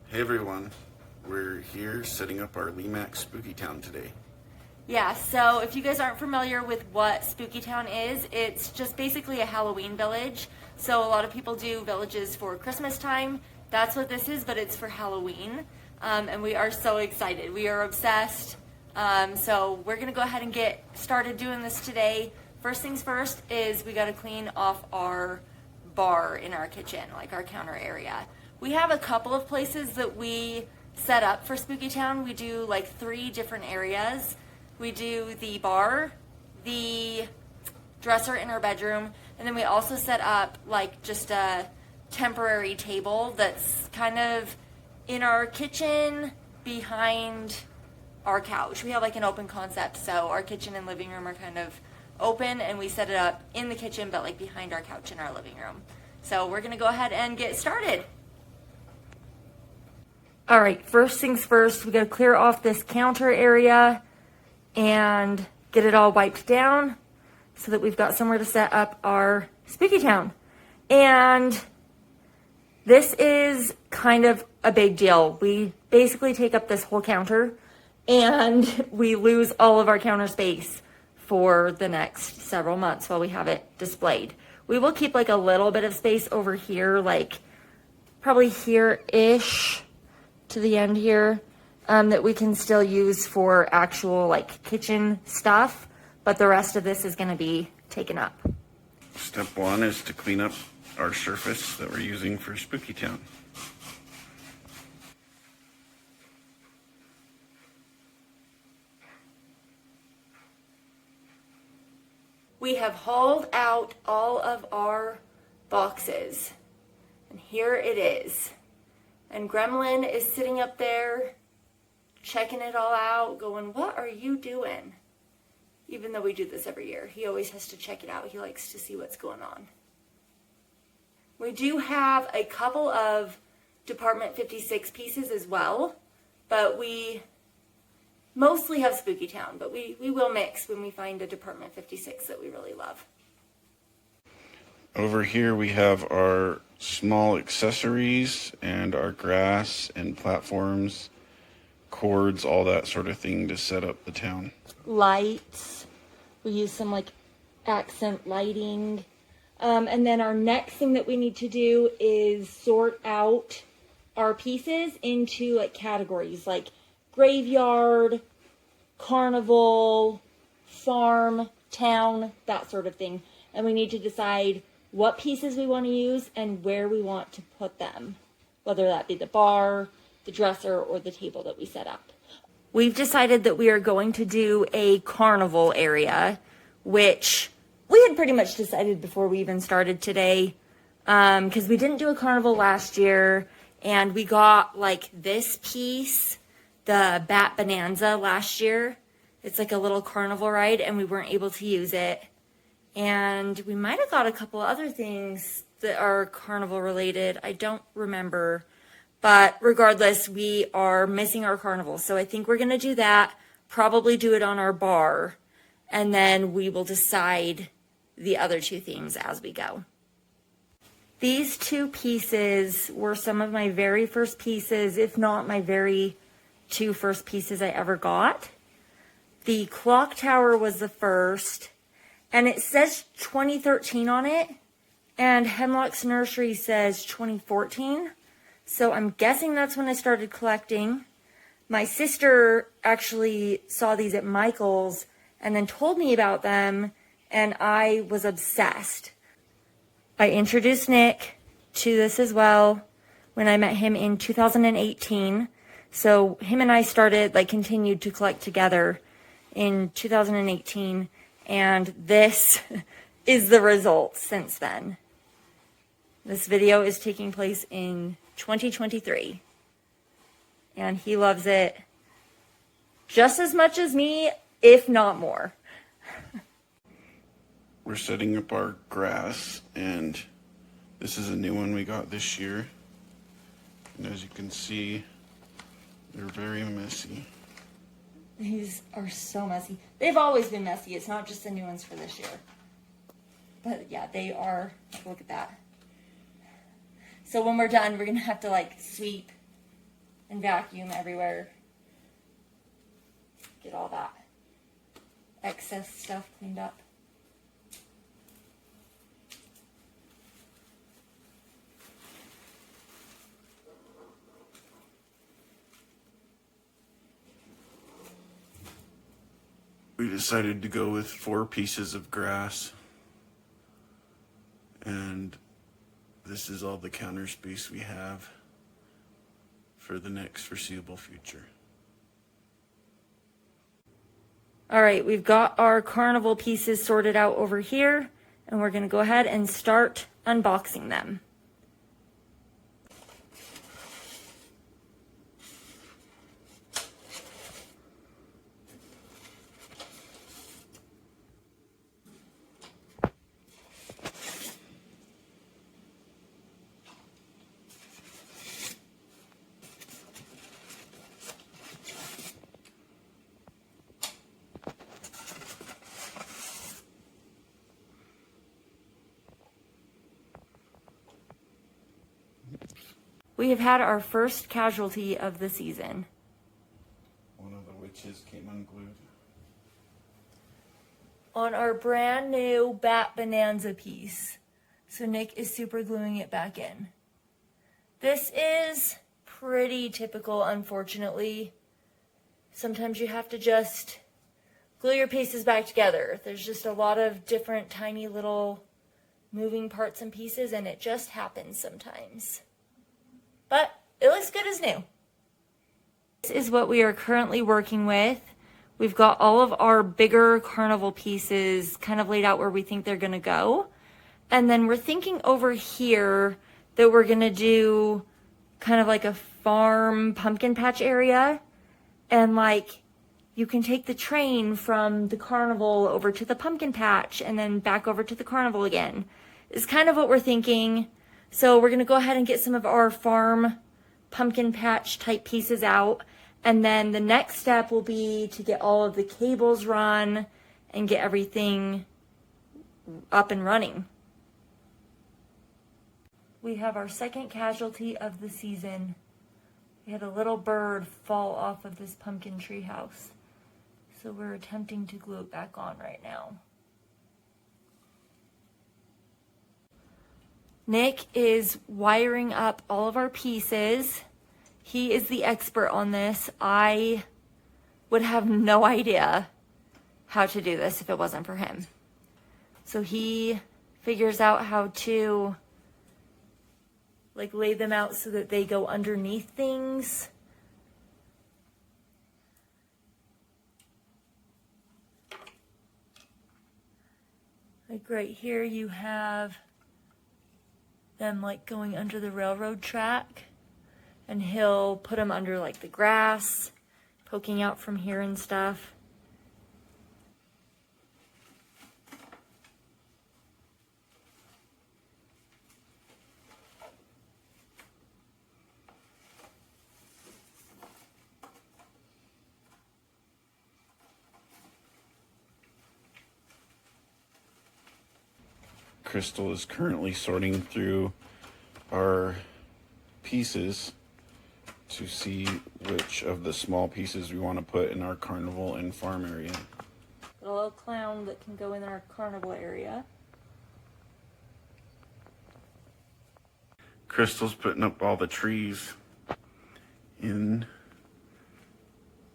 Hey everyone, we're here setting up our Lemax Spooky Town today. Yeah, so if you guys aren't familiar with what Spooky Town is, it's just basically a Halloween village. So a lot of people do villages for Christmas time. That's what this is, but it's for Halloween. And we are so excited. We are obsessed. So we're gonna go ahead and get started doing this today. First things first is we gotta clean off our bar in our kitchen, like our counter area. We have a couple of places that we set up for Spooky Town. We do like 3 different areas. We do the bar, the dresser in our bedroom, and then we also set up like just a temporary table that's kind of in our kitchen behind our couch. We have like an open concept, so our kitchen and living room are kind of open, and we set it up in the kitchen but like behind our couch in our living room. So we're gonna go ahead and get started. All right, first things first, we gotta clear off this counter area and get it all wiped down so that we've got somewhere to set up our Spooky Town. And this is kind of a big deal. We basically take up this whole counter and we lose all of our counter space for the next several months while we have it displayed. We will keep like a little bit of space over here, like probably here-ish to the end here, that we can still use for actual like kitchen stuff, but the rest of this is going to be taken up. Step 1 is to clean up our surface that we're using for Spooky Town. We have hauled out all of our boxes, and here it is. And Gremlin is sitting up there checking it all out, going, "What are you doing?" Even though we do this every year, he always has to check it out. He likes to see what's going on. We do have a couple of Department 56 pieces as well, but we mostly have Spooky Town, but we will mix when we find a Department 56 that we really love. Over here we have our small accessories and our grass and platforms, cords, all that sort of thing to set up the town. Lights. We use some like accent lighting. And then our next thing that we need to do is sort out our pieces into like categories like graveyard, carnival, farm, town, that sort of thing. And we need to decide what pieces we want to use and where we want to put them, whether that be the bar, the dresser, or the table that we set up. We've decided that we are going to do a carnival area, which we had pretty much decided before we even started today, because we didn't do a carnival last year, and we got like this piece, the Bat Bonanza, last year. It's like a little carnival ride, and we weren't able to use it. And we might have got a couple other things that are carnival related. I don't remember. But regardless, we are missing our carnival. So I think we're going to do that, probably do it on our bar, and then we will decide the other 2 themes as we go. These 2 pieces were some of my very first pieces, if not my very 2 first pieces I ever got. The clock tower was the first, and it says 2013 on it, and Hemlock's Nursery says 2014. So I'm guessing that's when I started collecting. My sister actually saw these at Michael's and then told me about them, and I was obsessed. I introduced Nick to this as well when I met him in 2018. So him and I continued to collect together in 2018, and this is the result since then. This video is taking place in 2023, and he loves it just as much as me, if not more. We're setting up our grass, and this is a new one we got this year. And as you can see, they're very messy. These are so messy. They've always been messy. It's not just the new ones for this year. But yeah, they are. Look at that. So when we're done, we're going to have to like sweep and vacuum everywhere. Get all that excess stuff cleaned up. We decided to go with 4 pieces of grass, and this is all the counter space we have for the next foreseeable future. All right, we've got our Carnival pieces sorted out over here, and we're gonna go ahead and start unboxing them. We have had our first casualty of the season. One of the witches came unglued. On our brand new Bat Bonanza piece. So Nick is super gluing it back in. This is pretty typical, unfortunately. Sometimes you have to just glue your pieces back together. There's just a lot of different tiny little moving parts and pieces, and it just happens sometimes. But it looks good as new. This is what we are currently working with. We've got all of our bigger Carnival pieces kind of laid out where we think they're gonna go. And then we're thinking over here that we're gonna do kind of like a farm pumpkin patch area. And like, you can take the train from the Carnival over to the pumpkin patch and then back over to the Carnival again. Is kind of what we're thinking. So we're gonna go ahead and get some of our farm pumpkin patch type pieces out. And then the next step will be to get all of the cables run and get everything up and running. We have our second casualty of the season. We had a little bird fall off of this pumpkin tree house. So we're attempting to glue it back on right now. Nick is wiring up all of our pieces. He is the expert on this. I would have no idea how to do this if it wasn't for him. So he figures out how to like lay them out so that they go underneath things. Like right here you have them like going under the railroad track, and he'll put them under like the grass poking out from here and stuff. Crystal is currently sorting through our pieces to see which of the small pieces we want to put in our Carnival and farm area. A little clown that can go in our Carnival area. Crystal's putting up all the trees in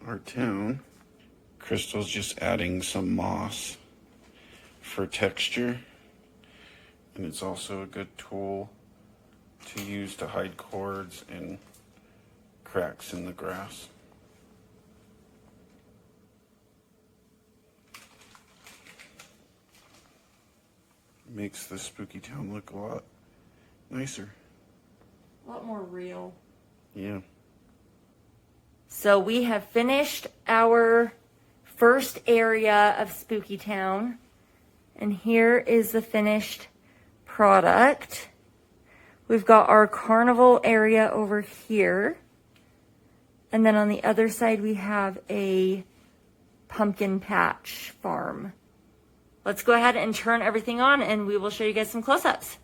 our town. Crystal's just adding some moss for texture. And it's also a good tool to use to hide cords and cracks in the grass. Makes the spooky town look a lot nicer. A lot more real. Yeah. So we have finished our first area of Spooky Town. And here is the finished product. We've got our Carnival area over here. And then on the other side, we have a pumpkin patch farm. Let's go ahead and turn everything on and we will show you guys some close-ups.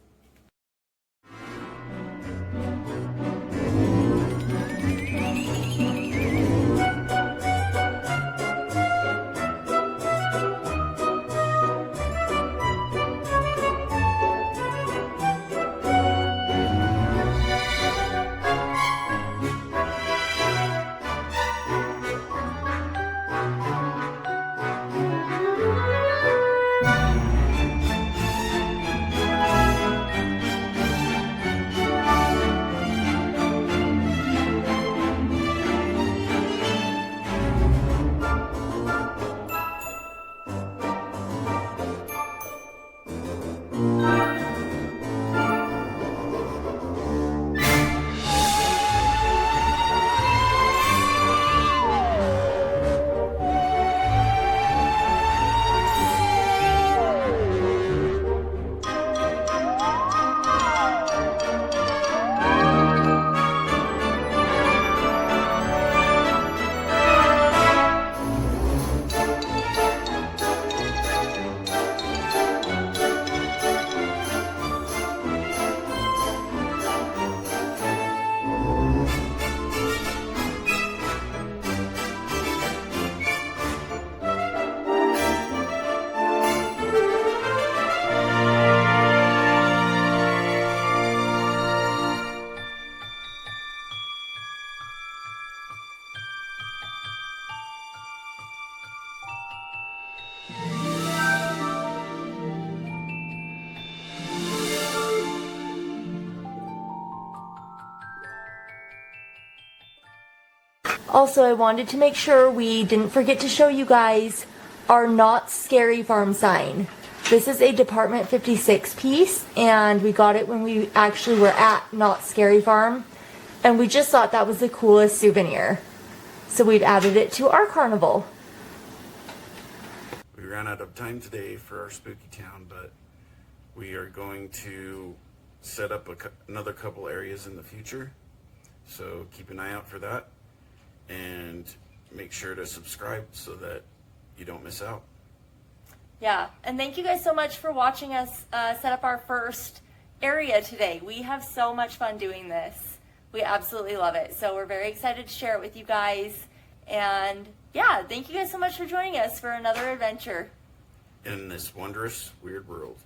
Also, I wanted to make sure we didn't forget to show you guys our Not Scary Farm sign. This is a Department 56 piece, and we got it when we actually were at Not Scary Farm, and we just thought that was the coolest souvenir. So we've added it to our carnival. We ran out of time today for our spooky town, but we are going to set up another couple areas in the future. So keep an eye out for that, and make sure to subscribe so that you don't miss out. Yeah, and thank you guys so much for watching us set up our first area today. We have so much fun doing this. We absolutely love it. So we're very excited to share it with you guys. And yeah, thank you guys so much for joining us for another adventure In this wondrous, weird world.